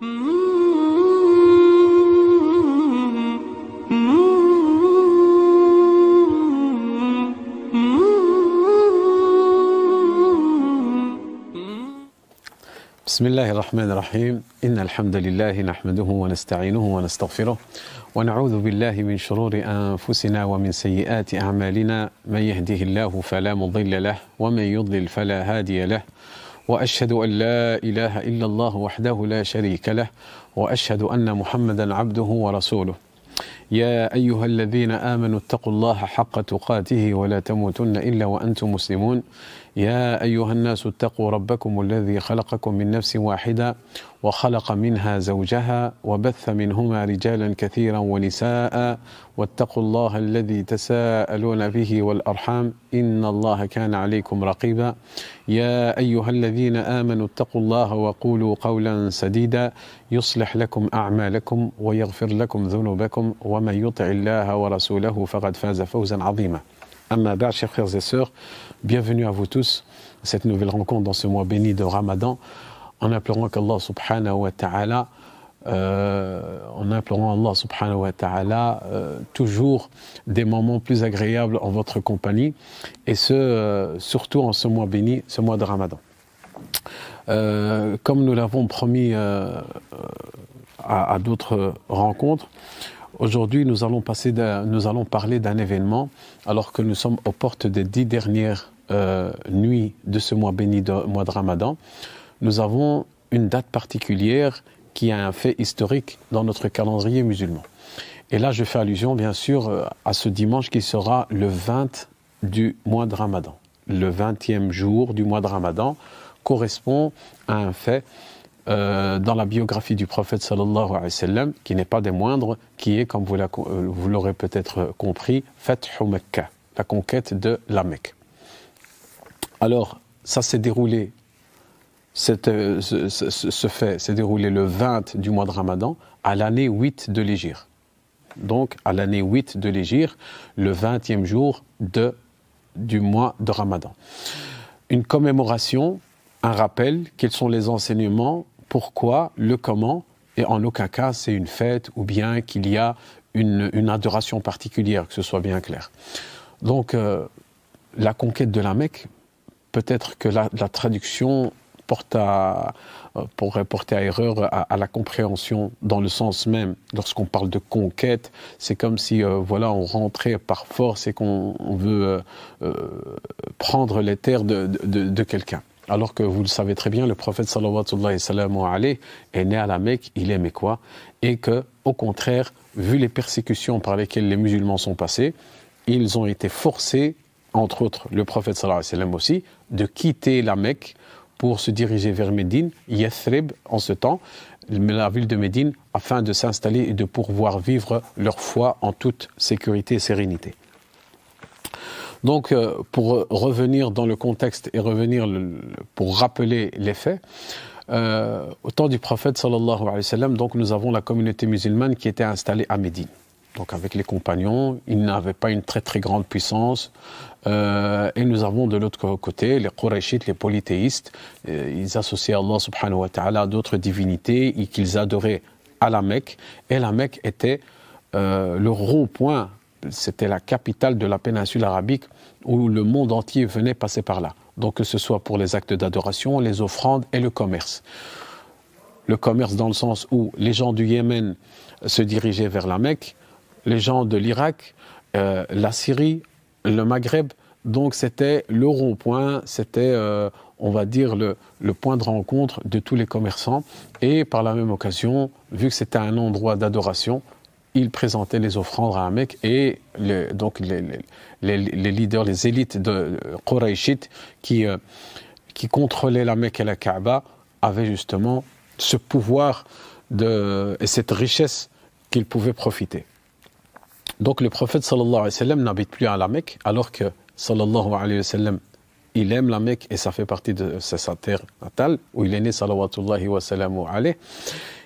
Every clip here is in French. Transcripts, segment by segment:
بسم الله الرحمن الرحيم إن الحمد لله نحمده ونستعينه ونستغفره ونعوذ بالله من شرور أنفسنا ومن سيئات أعمالنا من يهده الله فلا مضل له ومن يضلل فلا هادي له وأشهد أن لا إله إلا الله وحده لا شريك له وأشهد أن محمدا عبده ورسوله يا أيها الذين آمنوا اتقوا الله حق تقاته ولا تموتن إلا وأنتم مسلمون يا أيها الناس اتقوا ربكم الذي خلقكم من نفس واحدة وخلق منها زوجها وبث منهما رجالا كثيرا ونساء واتقوا الله الذي تساءلون به والأرحام إن الله كان عليكم رقيبا يا أيها الذين آمنوا اتقوا الله وقولوا قولا سديدا يصلح لكم أعمالكم ويغفر لكم ذنوبكم ومن يطع الله ورسوله فقد فاز فوزا عظيما. Amma ba'd, chers frères et sœurs, bienvenue à vous tous à cette nouvelle rencontre dans ce mois béni de Ramadan, en implorant qu'Allah subhanahu wa ta'ala, toujours des moments plus agréables en votre compagnie, et ce, surtout en ce mois béni, ce mois de Ramadan. Comme nous l'avons promis à d'autres rencontres, aujourd'hui, nous allons parler d'un événement, alors que nous sommes aux portes des 10 dernières nuits de ce mois béni, mois de Ramadan. Nous avons une date particulière qui a un fait historique dans notre calendrier musulman. Et là, je fais allusion, bien sûr, à ce dimanche qui sera le 20 du mois de Ramadan. Le 20e jour du mois de Ramadan correspond à un fait dans la biographie du prophète sallallahu alayhi wa sallam, qui n'est pas des moindres, qui est, comme vous l'aurez peut-être compris, Fathu Mecca, la conquête de la Mecque. Alors, ça s'est déroulé, ce fait s'est déroulé le 20 du mois de Ramadan, à l'année 8 de l'Hégire. Donc, à l'année 8 de l'Hégire, le 20e jour du mois de Ramadan. Une commémoration, un rappel, quels sont les enseignements, pourquoi, le comment, et en aucun cas c'est une fête ou bien qu'il y a une adoration particulière, que ce soit bien clair. Donc, la conquête de la Mecque, peut-être que la traduction pourrait porter à erreur à la compréhension dans le sens même. Lorsqu'on parle de conquête, c'est comme si on rentrait par force et qu'on veut prendre les terres de quelqu'un. Alors que vous le savez très bien, le prophète sallallahu alayhi est né à la Mecque, il est mécois, et que, au contraire, vu les persécutions par lesquelles les musulmans sont passés, ils ont été forcés, entre autres le prophète sallallahu alayhi wa aussi, de quitter la Mecque pour se diriger vers Médine, Yathrib en ce temps, la ville de Médine, afin de s'installer et de pouvoir vivre leur foi en toute sécurité et sérénité. Donc, pour revenir dans le contexte et pour rappeler les faits, au temps du prophète sallallahu alayhi wa sallam, donc nous avons la communauté musulmane qui était installée à Médine. Donc avec les compagnons, ils n'avaient pas une très très grande puissance. Et nous avons de l'autre côté les Qurayshites, les polythéistes. Ils associaient Allah subhanahu wa ta'ala à d'autres divinités et qu'ils adoraient à la Mecque. Et la Mecque était le rond-point. C'était la capitale de la péninsule arabique où le monde entier venait passer par là. Donc que ce soit pour les actes d'adoration, les offrandes et le commerce. Le commerce dans le sens où les gens du Yémen se dirigeaient vers la Mecque, les gens de l'Irak, la Syrie, le Maghreb. Donc c'était le rond-point, c'était on va dire le point de rencontre de tous les commerçants. Et par la même occasion, vu que c'était un endroit d'adoration, ils présentaient les offrandes à la Mecque et donc les leaders, les élites de Qurayshites qui contrôlaient la Mecque et la Kaaba avaient justement ce pouvoir et cette richesse qu'ils pouvaient profiter. Donc le prophète sallallahu alayhi wa sallam n'habite plus à la Mecque, alors que sallallahu alayhi wa sallam il aime la Mecque et ça fait partie de sa terre natale où il est né salawatullahi wa salamu alayhi.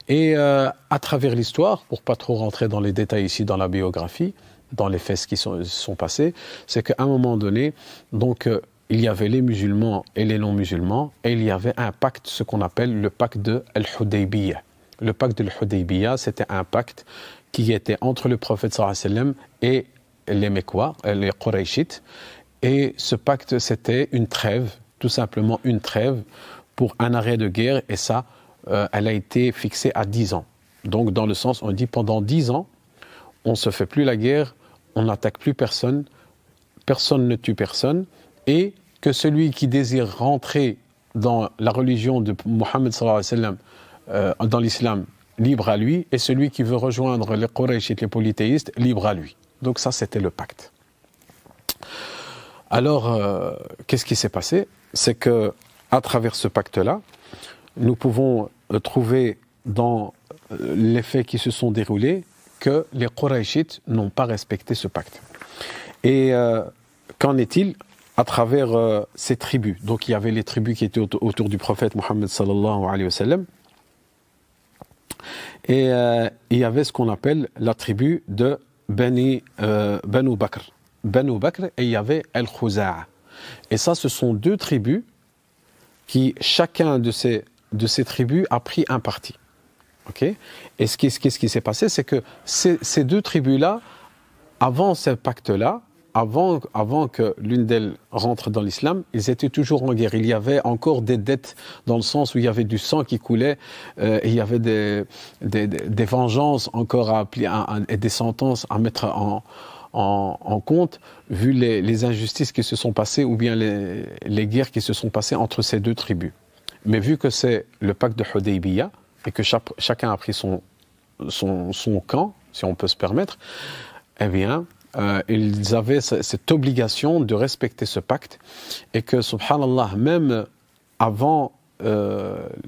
Et à travers l'histoire, pour pas trop rentrer dans les détails ici dans la biographie, dans les faits qui sont passés, c'est qu'à un moment donné, donc il y avait les musulmans et les non-musulmans, et il y avait un pacte, ce qu'on appelle le pacte de Al-Hudaybiyah. le pacte de l'Hudaybiyah, c'était un pacte qui était entre le prophète sallallahu alayhi wa sallam et les Mecquois, les Qurayshites. Et ce pacte, c'était une trêve, tout simplement une trêve pour un arrêt de guerre. Et ça, elle a été fixée à 10 ans. Donc, dans le sens, on dit pendant 10 ans, on ne se fait plus la guerre, on n'attaque plus personne, personne ne tue personne, et que celui qui désire rentrer dans la religion de Mohammed sallallahu alayhi wa sallam, dans l'islam, libre à lui, et celui qui veut rejoindre les Qurayshites, les polythéistes, libre à lui. Donc ça, c'était le pacte. Alors, qu'est-ce qui s'est passé? C'est que, à travers ce pacte-là, nous pouvons trouver dans les faits qui se sont déroulés que les Qurayshites n'ont pas respecté ce pacte. Et qu'en est-il à travers ces tribus? Donc il y avait les tribus qui étaient autour du prophète Mohammed sallallahu alayhi wa sallam. Et il y avait ce qu'on appelle la tribu de Banu Bakr. Banu Bakr, et il y avait Al-Khuza'a. Et ça, ce sont deux tribus qui, chacun de ces tribus a pris un parti. Okay? Et ce qui s'est passé, c'est que ces deux tribus-là, avant ce pacte-là, avant que l'une d'elles rentre dans l'islam, ils étaient toujours en guerre. Il y avait encore des dettes dans le sens où il y avait du sang qui coulait, et il y avait des vengeances encore et des sentences à mettre en compte, vu les injustices qui se sont passées ou bien les guerres qui se sont passées entre ces deux tribus. Mais vu que c'est le pacte de Hudaybiyah et que chacun a pris son camp, si on peut se permettre, eh bien, ils avaient cette obligation de respecter ce pacte et que, subhanallah, même avant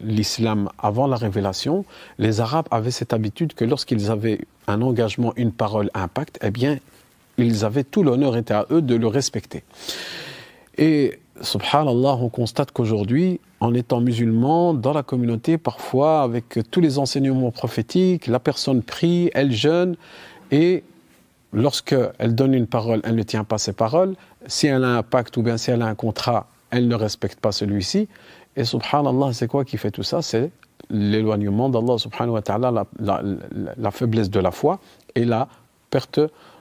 l'islam, avant la révélation, les Arabes avaient cette habitude que lorsqu'ils avaient un engagement, une parole, un pacte, eh bien, ils avaient tout l'honneur était à eux de le respecter. Et subhanallah, on constate qu'aujourd'hui, en étant musulman, dans la communauté, parfois, avec tous les enseignements prophétiques, la personne prie, elle jeûne, et lorsqu'elle donne une parole, elle ne tient pas ses paroles. Si elle a un pacte ou bien si elle a un contrat, elle ne respecte pas celui-ci. Et subhanallah, c'est quoi qui fait tout ça? C'est l'éloignement d'Allah subhanahu wa ta'ala, la faiblesse de la foi et la perte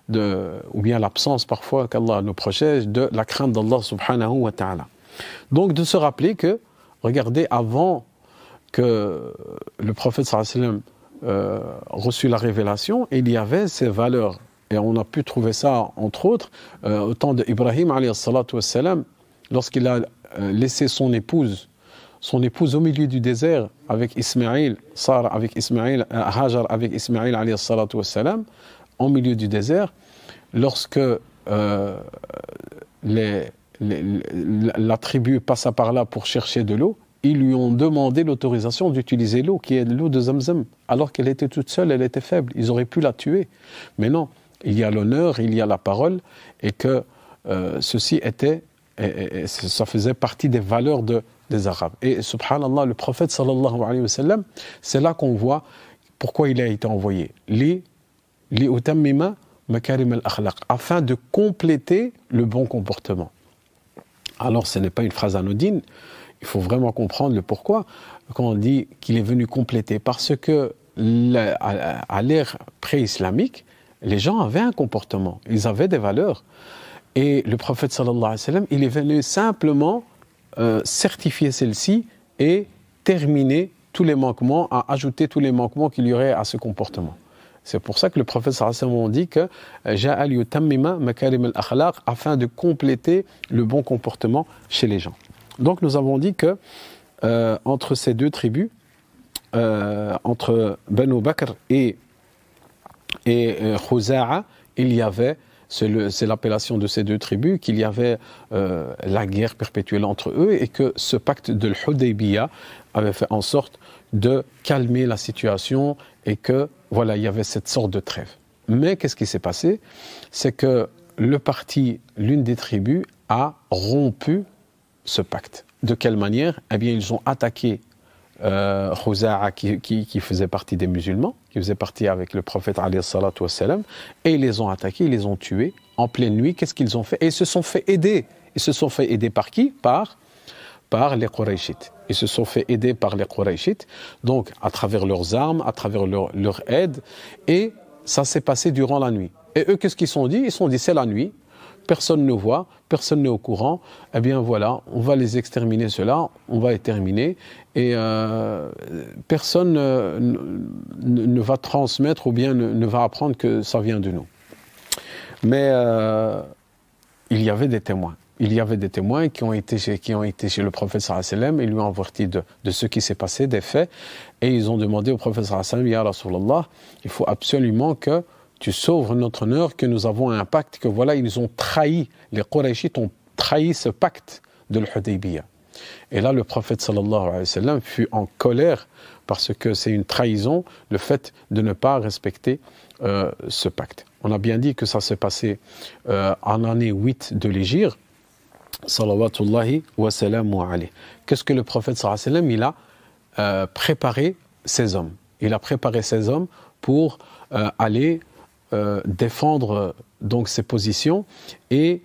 ou bien l'absence parfois qu'Allah nous protège de la crainte d'Allah subhanahu wa ta'ala. Donc de se rappeler que, regardez, avant que le prophète sallallahu alayhi wa sallam reçut la révélation, il y avait ces valeurs. Et on a pu trouver ça, entre autres, au temps d'Ibrahim alayhi salatu wa salam, lorsqu'il a laissé son épouse au milieu du désert avec Ismaïl, Sarah avec Ismaïl, Hajar avec Ismaïl alayhi salatu wa salam, en milieu du désert, lorsque la tribu passa par là pour chercher de l'eau, ils lui ont demandé l'autorisation d'utiliser l'eau, qui est l'eau de Zamzam, alors qu'elle était toute seule, elle était faible, ils auraient pu la tuer. Mais non, il y a l'honneur, il y a la parole, et que ceci était, et ça faisait partie des valeurs des Arabes. Et subhanallah, le prophète sallallahu alayhi wa sallam, c'est là qu'on voit pourquoi il a été envoyé. Afin de compléter le bon comportement. Alors ce n'est pas une phrase anodine, il faut vraiment comprendre le pourquoi quand on dit qu'il est venu compléter, parce que à l'ère pré-islamique, les gens avaient un comportement, ils avaient des valeurs, et le prophète sallallahu alayhi wa sallam, il est venu simplement certifier celle-ci et terminer tous les manquements, à ajouter tous les manquements qu'il y aurait à ce comportement. C'est pour ça que le prophète sallallahu alayhi wa sallam dit que Ja'a liyutammima makarim al-akhlaq, afin de compléter le bon comportement chez les gens. Donc nous avons dit que entre ces deux tribus, entre Banu Bakr et Khuza'a, il y avait, c'est l'appellation de ces deux tribus, qu'il y avait la guerre perpétuelle entre eux et que ce pacte de l'Hudaybiyah avait fait en sorte de calmer la situation et que, voilà, il y avait cette sorte de trêve. Mais qu'est-ce qui s'est passé? C'est que l'une des tribus a rompu ce pacte. De quelle manière? Eh bien, ils ont attaqué Khuza'a qui faisait partie des musulmans, qui faisait partie avec le prophète alayhi salatu wassalam, et ils les ont attaqués, ils les ont tués en pleine nuit. Qu'est-ce qu'ils ont fait? Et ils se sont fait aider. Ils se sont fait aider par qui? par les Qurayshites. Ils se sont fait aider par les Qurayshites, donc à travers leurs armes, à travers leur aide, et ça s'est passé durant la nuit. Et eux, qu'est-ce qu'ils se sont dit? Ils se sont dit, c'est la nuit, personne ne voit, personne n'est au courant, eh bien voilà, on va les exterminer ceux-là, on va les terminer, et personne ne va transmettre ou bien ne va apprendre que ça vient de nous. Mais il y avait des témoins. Il y avait des témoins qui ont été chez le prophète sallallahu alayhi wa sallam et lui ont averti de ce qui s'est passé, des faits, et ils ont demandé au prophète sallallahu alayhi wa sallam, Ya Rasulallah, il faut absolument que tu sauves notre honneur, que nous avons un pacte, que voilà, ils ont trahi, les Qurayshites ont trahi ce pacte de l'Hudaybiyah. Et là, le prophète sallallahu alayhi wa sallam fut en colère parce que c'est une trahison, le fait de ne pas respecter ce pacte. On a bien dit que ça s'est passé en l'année 8 de l'Hégire, salawatullahi wa salamu alayhi. Qu'est-ce que le prophète sallallahu alayhi wa sallam, il a préparé ses hommes. Il a préparé ses hommes pour aller défendre donc ses positions et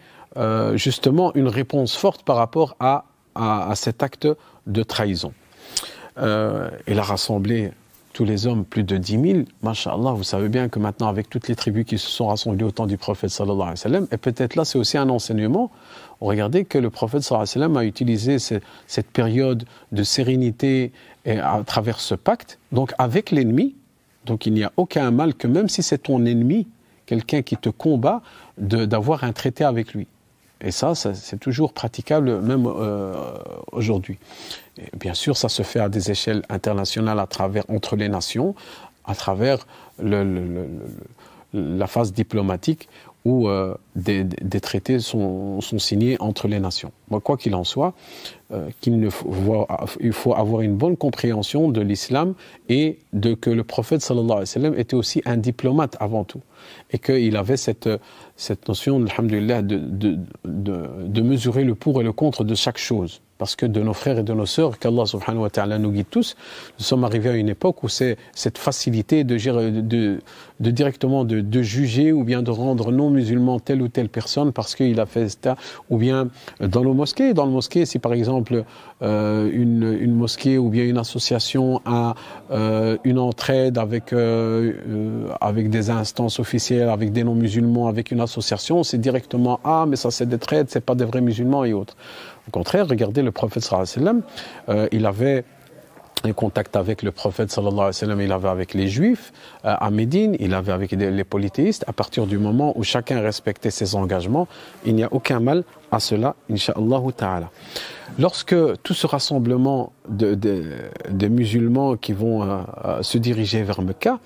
justement une réponse forte par rapport à cet acte de trahison. Il a rassemblé tous les hommes, plus de 10 000, masha'Allah, vous savez bien que maintenant avec toutes les tribus qui se sont rassemblées au temps du prophète sallallahu alayhi wa sallam, et peut-être là c'est aussi un enseignement, regardez que le prophète sallallahu alayhi wa sallam a utilisé cette période de sérénité et à travers ce pacte, donc avec l'ennemi, donc il n'y a aucun mal que même si c'est ton ennemi, quelqu'un qui te combat, d'avoir un traité avec lui. Et ça c'est toujours praticable même aujourd'hui. Et bien sûr, ça se fait à des échelles internationales entre les nations, à travers la phase diplomatique où des traités sont signés entre les nations. Bon, quoi qu'il en soit, il faut avoir une bonne compréhension de l'islam et que le prophète sallallahu alayhi wa sallam était aussi un diplomate avant tout. Et qu'il avait cette notion, alhamdulillah, de mesurer le pour et le contre de chaque chose. Parce que de nos frères et de nos sœurs, qu'Allah subhanahu wa ta'ala nous guide tous, nous sommes arrivés à une époque où c'est cette facilité directement de juger ou bien de rendre non musulman telle ou telle personne parce qu'il a fait ça, ou bien dans nos mosquées. Dans le mosquée, si par exemple une mosquée ou bien une association a une entraide avec des instances officielles, avec des non-musulmans, avec une association, c'est directement « Ah, mais ça c'est des traites, c'est pas des vrais musulmans » et autres. Au contraire, regardez le prophète sallallahu alayhi wa sallam, il avait un contact avec le prophète sallallahu alayhi wa sallam, il avait avec les juifs à Médine, il avait avec les polythéistes. À partir du moment où chacun respectait ses engagements, il n'y a aucun mal à cela, incha'Allah ta'ala. Lorsque tout ce rassemblement de musulmans qui vont se diriger vers Mecca,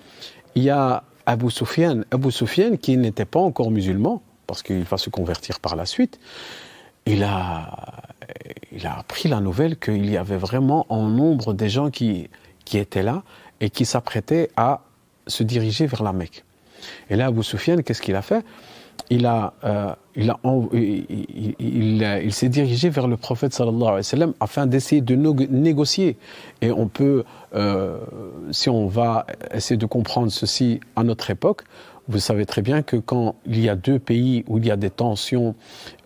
il y a Abu Sufyan qui n'était pas encore musulman, parce qu'il va se convertir par la suite. Il a appris la nouvelle qu'il y avait vraiment en nombre des gens qui étaient là et qui s'apprêtaient à se diriger vers la Mecque. Et là, Abu Sufyan, qu'est-ce qu'il a fait? Il s'est dirigé vers le prophète sallallahu alayhi wa sallam afin d'essayer de négocier. Et on peut, si on va essayer de comprendre ceci à notre époque, vous savez très bien que quand il y a deux pays où il y a des tensions,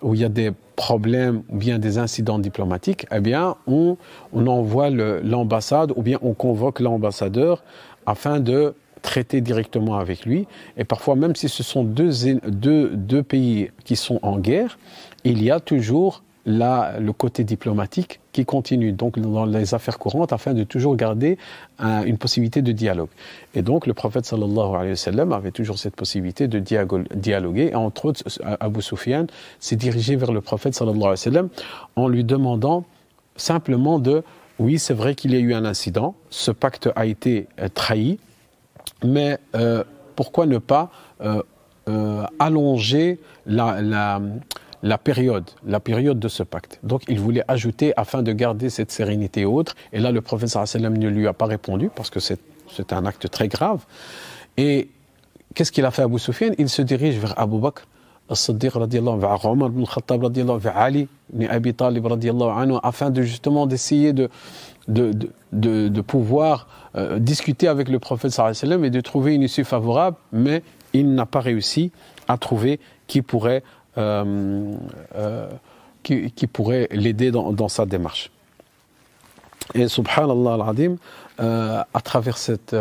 où il y a des problèmes ou bien des incidents diplomatiques, eh bien on envoie l'ambassade ou bien on convoque l'ambassadeur afin de traiter directement avec lui. Et parfois, même si ce sont deux pays qui sont en guerre, il y a toujours le côté diplomatique qui continue, donc dans les affaires courantes, afin de toujours garder une possibilité de dialogue. Et donc, le prophète sallallahu alayhi wa sallam avait toujours cette possibilité de dialoguer. Et entre autres, Abu Sufyan s'est dirigé vers le prophète sallallahu alayhi wa sallam en lui demandant simplement oui, c'est vrai qu'il y a eu un incident, ce pacte a été trahi, mais pourquoi ne pas allonger la période de ce pacte. Donc il voulait ajouter afin de garder cette sérénité haute. Et là le prophète sallallahu alayhi wa sallam ne lui a pas répondu parce que c'est un acte très grave. Et qu'est-ce qu'il a fait Abu Sufyan? Il se dirige vers Abu Bakr as-Siddiq radiyallahu anhu, vers Omar ibn Khattab radiyallahu anhu, vers Ali ibn Abi Talib radiyallahu anhu, afin de justement d'essayer de pouvoir discuter avec le prophète sallallahu alayhi wa sallam et de trouver une issue favorable, mais il n'a pas réussi à trouver qui pourrait l'aider dans sa démarche. Et subhanallah al-azim, à travers cet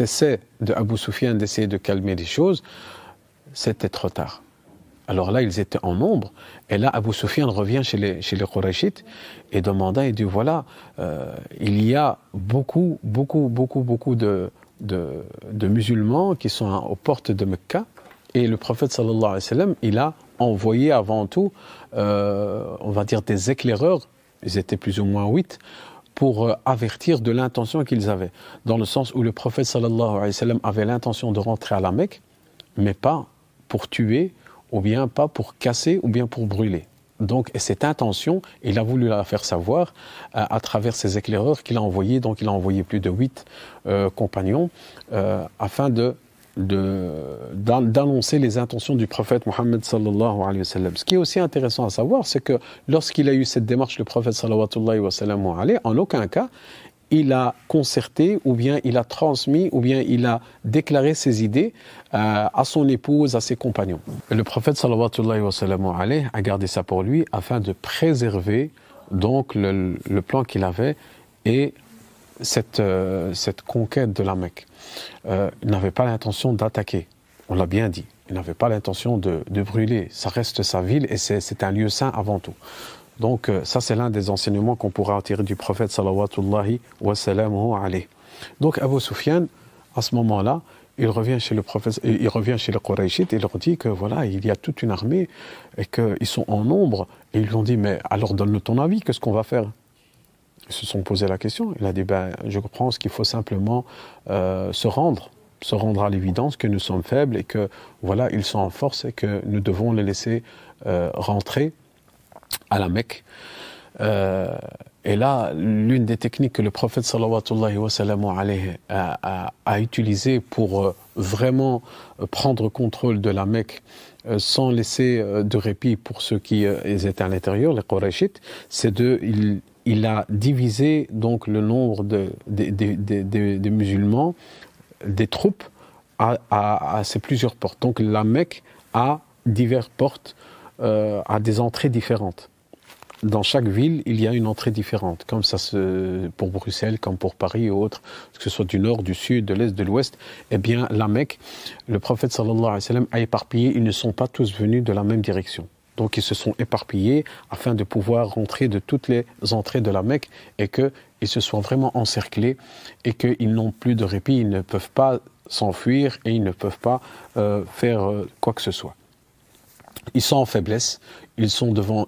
essai de Abu Sufyan d'essayer de calmer les choses, c'était trop tard. Alors là, ils étaient en nombre, et là, Abu Sufyan revient chez les Qurayshites et demanda, et dit, voilà, il y a beaucoup de musulmans qui sont aux portes de Mecca, et le prophète sallallahu alayhi wa sallam, il a envoyé avant tout, on va dire, des éclaireurs, ils étaient plus ou moins 8, pour avertir de l'intention qu'ils avaient, dans le sens où le prophète sallallahu alayhi wa sallam avait l'intention de rentrer à la Mecque, mais pas pour tuer, ou bien pas pour casser, ou bien pour brûler. Donc, et cette intention, il a voulu la faire savoir à travers ces éclaireurs qu'il a envoyés. Donc, il a envoyé plus de 8 compagnons afin d'annoncer les intentions du prophète Mohammed sallallahu alayhi wa sallam. Ce qui est aussi intéressant à savoir, c'est que lorsqu'il a eu cette démarche, le prophète sallallahu alayhi wa sallam, en aucun cas, il a concerté, ou bien il a transmis, ou bien il a déclaré ses idées à son épouse, à ses compagnons. Et le prophète sallallahu alayhi wa sallam a gardé ça pour lui afin de préserver donc le plan qu'il avait et cette conquête de la Mecque. Il n'avait pas l'intention d'attaquer, on l'a bien dit. Il n'avait pas l'intention de brûler. Ça reste sa ville et c'est un lieu saint avant tout. Donc ça c'est l'un des enseignements qu'on pourra en tirer du prophète sallallahu wa sallamuhu alayhi. Donc Abu Sufyan, à ce moment-là, il revient chez le prophète, il revient chez les Qurayshites et il leur dit que voilà, il y a toute une armée et qu'ils sont en nombre. Et ils lui ont dit, mais alors donne-nous ton avis, qu'est-ce qu'on va faire? Ils se sont posé la question. Il a dit, ben, je comprends qu'il faut simplement se rendre à l'évidence que nous sommes faibles et que voilà, ils sont en force et que nous devons les laisser rentrer à la Mecque. Et là, l'une des techniques que le prophète sallallahu alayhi wa sallam a utilisées pour vraiment prendre contrôle de la Mecque sans laisser de répit pour ceux qui étaient à l'intérieur, les Qurayshites, c'est il a divisé donc le nombre des musulmans, des troupes à ces plusieurs portes. Donc la Mecque a diverses portes, a des entrées différentes. Dans chaque ville, il y a une entrée différente, comme ça pour Bruxelles, comme pour Paris et autres, que ce soit du nord, du sud, de l'est, de l'ouest. Eh bien, la Mecque, le prophète sallallahu alayhi wa sallam a éparpillé, ils ne sont pas tous venus de la même direction. Donc ils se sont éparpillés afin de pouvoir rentrer de toutes les entrées de la Mecque et qu'ils se soient vraiment encerclés et qu'ils n'ont plus de répit, ils ne peuvent pas s'enfuir et ils ne peuvent pas faire quoi que ce soit. Ils sont en faiblesse, ils ont devant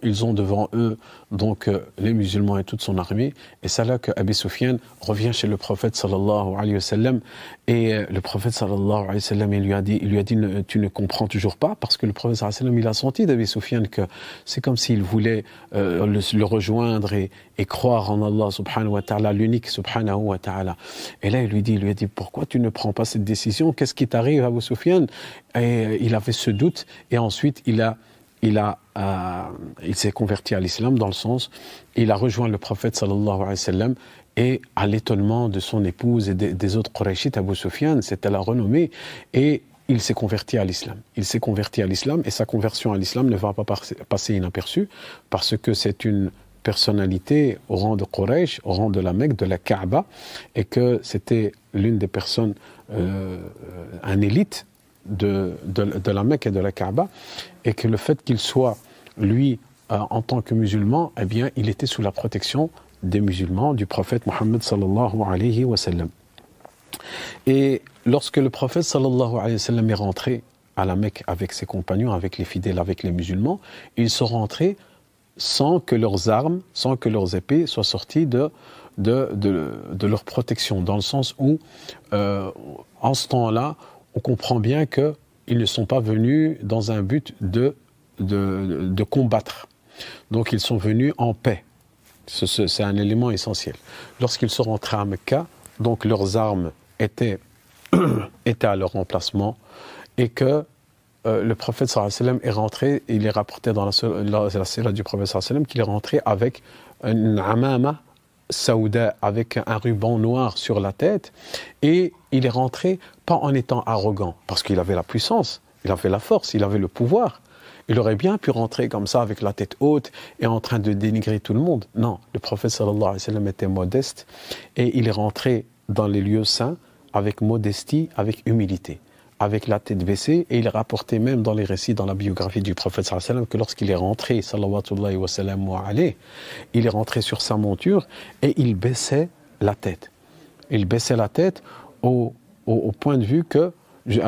eux donc les musulmans et toute son armée, et c'est là que Abu Sufyan revient chez le prophète sallallahu alayhi wa sallam, et le prophète sallallahu alayhi wa sallam il lui a dit tu ne comprends toujours pas, parce que le prophète sallallahu alayhi wa sallam il a senti d'Abu Sufyan que c'est comme s'il voulait le rejoindre et croire en Allah subhanahu wa ta'ala, l'unique subhanahu wa ta'ala. Et là il lui a dit pourquoi tu ne prends pas cette décision, qu'est-ce qui t'arrive Abu Sufyan? Et il avait ce doute, et ensuite il s'est converti à l'islam, dans le sens, il a rejoint le prophète sallallahu alayhi wa sallam, et à l'étonnement de son épouse et des autres Qurayshites, Abu Sufyan, c'était la renommée, et il s'est converti à l'islam. Il s'est converti à l'islam, et sa conversion à l'islam ne va pas passer inaperçue, parce que c'est une personnalité au rang de Quraysh, au rang de la Mecque, de la Kaaba, et que c'était l'une des personnes, un élite de la Mecque et de la Kaaba, et que le fait qu'il soit, lui, en tant que musulman, eh bien, il était sous la protection des musulmans, du prophète Mohammed sallallahu alayhi wa sallam. Et lorsque le prophète sallallahu alayhi wa sallam est rentré à la Mecque avec ses compagnons, avec les fidèles, avec les musulmans, ils sont rentrés sans que leurs armes, sans que leurs épées soient sorties de leur protection, dans le sens où, en ce temps-là, on comprend bien qu'ils ne sont pas venus dans un but de combattre. Donc ils sont venus en paix. C'est un élément essentiel. Lorsqu'ils sont rentrés à Mecca, donc leurs armes étaient à leur emplacement, et que le prophète sallallahu alayhi wa sallam est rentré, il est rapporté dans la sira du prophète sallallahu alayhi wa sallam qu'il est rentré avec une amama saouda, avec un ruban noir sur la tête, et il est rentré pas en étant arrogant, parce qu'il avait la puissance, il avait la force, il avait le pouvoir, Il aurait bien pu rentrer comme ça avec la tête haute et en train de dénigrer tout le monde. Non, le prophète sallallahu alayhi wa sallam était modeste et il est rentré dans les lieux saints avec modestie, avec humilité, avec la tête baissée. Et il est rapporté même dans les récits, dans la biographie du prophète sallallahu alayhi wa sallam, que lorsqu'il est rentré, sallallahu alayhi wa sallam, il est rentré sur sa monture et il baissait la tête. Il baissait la tête au point de vue que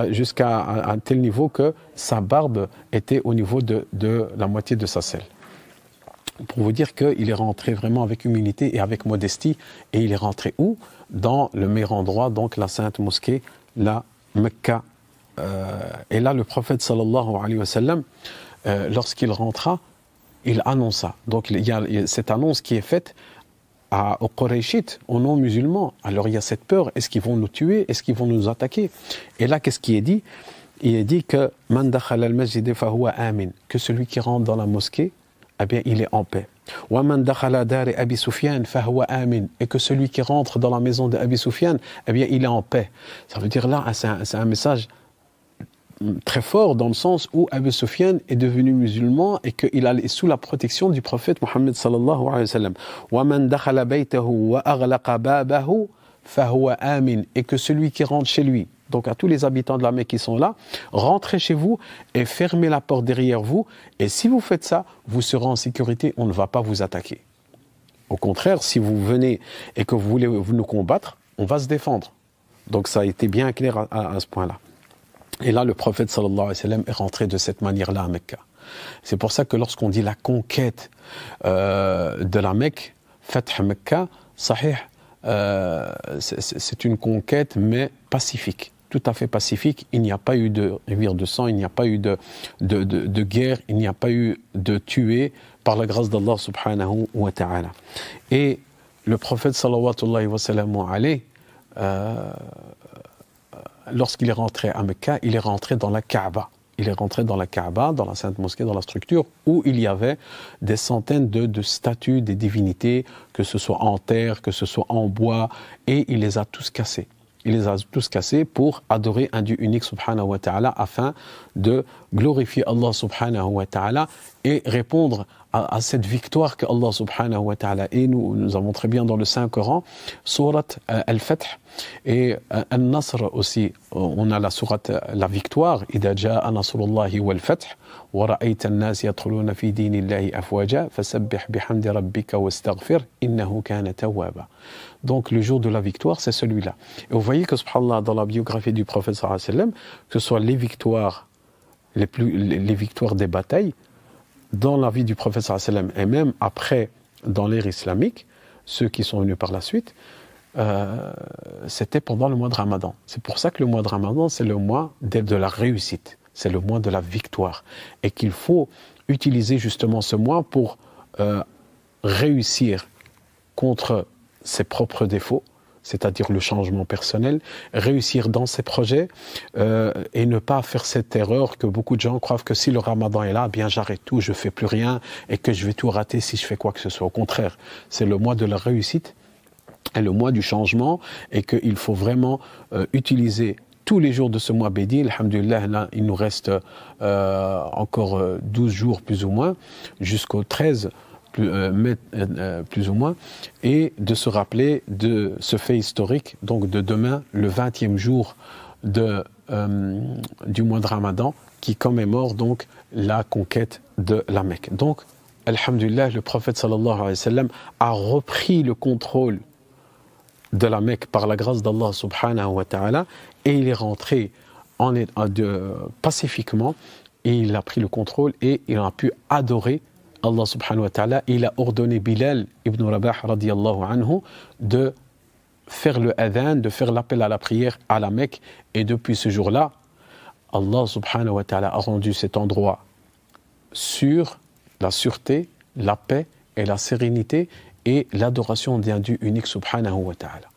jusqu'à un tel niveau que sa barbe était au niveau de la moitié de sa selle. Pour vous dire qu'il est rentré vraiment avec humilité et avec modestie. Et il est rentré où? Dans le meilleur endroit, donc la sainte mosquée, la Mecca. Et là, le prophète sallallahu alayhi wa sallam, lorsqu'il rentra, il annonça. Donc il y a cette annonce qui est faite aux Qurayshites, aux non-musulmans. Alors il y a cette peur, est-ce qu'ils vont nous tuer, est-ce qu'ils vont nous attaquer? Et là, qu'est-ce qui est dit? Il est dit que Man dakhala al-masjid fahuwa amin, que celui qui rentre dans la mosquée, eh bien il est en paix. Wa man dakhala dar Abi Sufyan fahuwa amin, et que celui qui rentre dans la maison d'Abi Sufyan, eh bien il est en paix. Ça veut dire là, c'est un message très fort dans le sens où Abu Sufyan est devenu musulman et qu'il est sous la protection du prophète Mohammed sallallahu alayhi wa sallam. Wa man dakhala baytahu wa aghlaqa babahu fahuwa amin, et que celui qui rentre chez lui, donc à tous les habitants de la Mecque qui sont là, rentrez chez vous et fermez la porte derrière vous, et si vous faites ça, vous serez en sécurité, on ne va pas vous attaquer. Au contraire, si vous venez et que vous voulez nous combattre, on va se défendre. Donc ça a été bien clair à ce point-là. Et là, le prophète sallallahu alayhi wa sallam est rentré de cette manière-là à Mecca. C'est pour ça que lorsqu'on dit la conquête de la Mecque, Fath Mecca, sahih, c'est une conquête mais pacifique, tout à fait pacifique. Il n'y a pas eu de rivière de sang, il n'y a pas eu de guerre, il n'y a pas eu de tués par la grâce d'Allah subhanahu wa ta'ala. Et le prophète sallallahu alayhi wa sallam lorsqu'il est rentré à Mecca, il est rentré dans la Kaaba. Il est rentré dans la Kaaba, dans la sainte mosquée, dans la structure où il y avait des centaines de statues, des divinités, que ce soit en terre, que ce soit en bois, et il les a tous cassés. Il les a tous cassés pour adorer un Dieu unique subhanahu wa ta'ala, afin de glorifier Allah subhanahu wa ta'ala et répondre à cette victoire que Allah subhanahu wa ta'ala. Et nous avons très bien dans le Saint-Coran, sourate Al-Fath et Al-Nasr aussi. On a la sourate la victoire, Idha ja'a nasrullahi wal fath wa ra'ayta an-nas yadkhuluna fi dinillahi afwaja fasabbih bihamdi rabbika wastaghfir innahu kana tawwaba. Donc le jour de la victoire, c'est celui-là. Et vous voyez que subhanallah, dans la biographie du prophète sallallahu alayhi wa sallam, que ce soit les victoires des batailles, dans la vie du prophète sallallahu alayhi wa sallam, et même après, dans l'ère islamique, ceux qui sont venus par la suite, c'était pendant le mois de Ramadan. C'est pour ça que le mois de Ramadan, c'est le mois de la réussite, c'est le mois de la victoire. Et qu'il faut utiliser justement ce mois pour réussir contre ses propres défauts, c'est-à-dire le changement personnel, réussir dans ses projets et ne pas faire cette erreur que beaucoup de gens croient que si le Ramadan est là, bien j'arrête tout, je fais plus rien et que je vais tout rater si je fais quoi que ce soit. Au contraire, c'est le mois de la réussite et le mois du changement, et qu'il faut vraiment utiliser tous les jours de ce mois béni. Alhamdulillah, là, il nous reste encore 12 jours plus ou moins, jusqu'au 13 plus ou moins, et de se rappeler de ce fait historique, donc de demain, le 20e jour du mois de Ramadan, qui commémore donc la conquête de la Mecque. Donc, alhamdulillah, le prophète sallallahu alayhi wa sallam a repris le contrôle de la Mecque par la grâce d'Allah subhanahu wa ta'ala, et il est rentré pacifiquement, et il a pris le contrôle, et il a pu adorer Allah subhanahu wa ta'ala. Il a ordonné Bilal ibn Rabah radiyallahu anhu de faire le adhan, de faire l'appel à la prière à la Mecque, et depuis ce jour-là, Allah subhanahu wa ta'ala a rendu cet endroit sûr, la sûreté, la paix et la sérénité et l'adoration d'un Dieu unique subhanahu wa ta'ala.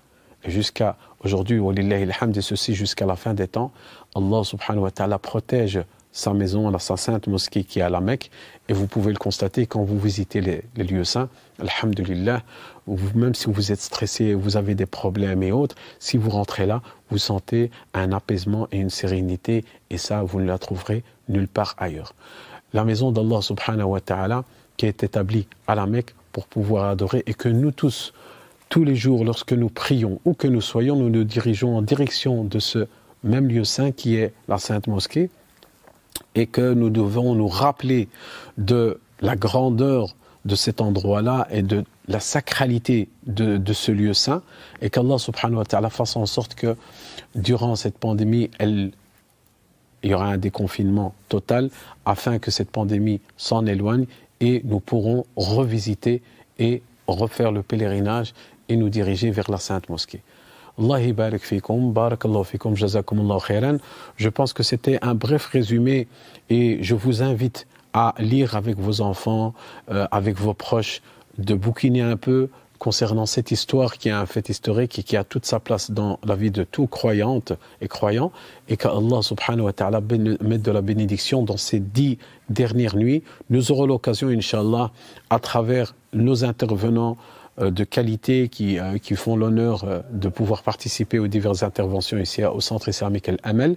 Et jusqu'à aujourd'hui, walillahi alhamd, et ceci jusqu'à la fin des temps, Allah subhanahu wa ta'ala protège sa maison, sa sainte mosquée qui est à la Mecque, et vous pouvez le constater quand vous visitez les lieux saints, alhamdulillah, même si vous êtes stressé, vous avez des problèmes et autres, si vous rentrez là, vous sentez un apaisement et une sérénité, et ça, vous ne la trouverez nulle part ailleurs. la maison d'Allah subhanahu wa ta'ala qui est établie à la Mecque pour pouvoir adorer, et que nous tous, tous les jours, lorsque nous prions, où que nous soyons, nous nous dirigeons en direction de ce même lieu saint qui est la Sainte Mosquée, et que nous devons nous rappeler de la grandeur de cet endroit-là et de la sacralité de ce lieu saint, et qu'Allah subhanahu wa ta'ala fasse en sorte que durant cette pandémie, il y aura un déconfinement total afin que cette pandémie s'en éloigne et nous pourrons revisiter et refaire le pèlerinage et nous diriger vers la Sainte Mosquée. Allah barik fikum, barakallahu fikum, jazakumullahu khairan. Je pense que c'était un bref résumé et je vous invite à lire avec vos enfants, avec vos proches, de bouquiner un peu concernant cette histoire qui est un fait historique et qui a toute sa place dans la vie de tout croyante et croyant, et qu'Allah subhanahu wa ta'ala mette de la bénédiction dans ces 10 dernières nuits. Nous aurons l'occasion, Inch'Allah, à travers nos intervenants de qualité qui font l'honneur de pouvoir participer aux diverses interventions ici au Centre Islamique Al-Amal,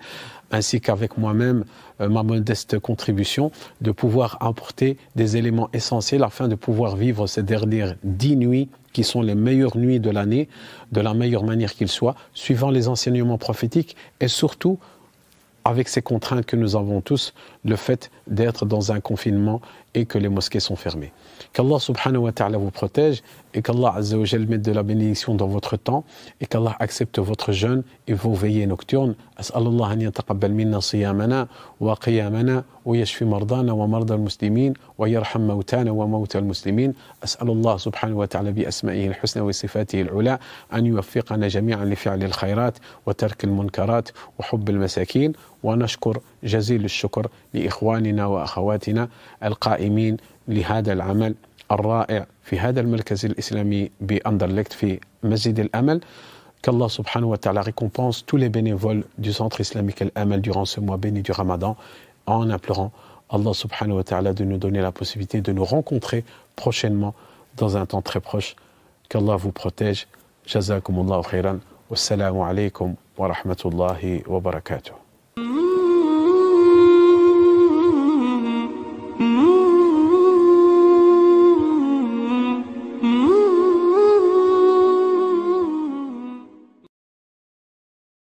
ainsi qu'avec moi-même, ma modeste contribution, de pouvoir apporter des éléments essentiels afin de pouvoir vivre ces dernières 10 nuits qui sont les meilleures nuits de l'année, de la meilleure manière qu'il soit, suivant les enseignements prophétiques et surtout avec ces contraintes que nous avons tous, le fait d'être dans un confinement et que les mosquées sont fermées. Qu'Allah subhanahu wa ta'ala vous protège et qu'Allah azza wa jal mette de la bénédiction dans votre temps et qu'Allah accepte votre jeûne et vos veillées nocturnes. As'alullah an yataqabbal minna siyamana wa qiyamana wa yashfi mardana wa marda al-muslimin wa yarham mawtana wa mawta al-muslimin. As'alullah subhanahu wa ta'ala bi asma'ihi al-husna wa sifatihi al-ula an yuwaffiqana jami'an li fi'li al-khayrat wa tark al-munkarat wa hubb al-masakin. ونشكر جزيل الشكر لإخواننا وأخواتنا القائمين لهذا العمل الرائع في هذا المركز الإسلامي بأندرليخت في مسجد الأمل. Qu'Allah subhanahu wa ta'ala récompense tous les bénévoles du centre islamique Al-Amal durant ce mois béni du Ramadan, en implorant Allah subhanahu wa ta'ala de nous donner la possibilité de nous rencontrer prochainement dans un temps très proche. Qu'Allah vous protège. Jazakumullahu khairan. Wassalamu alaikum wa rahmatullahi wa barakatuh.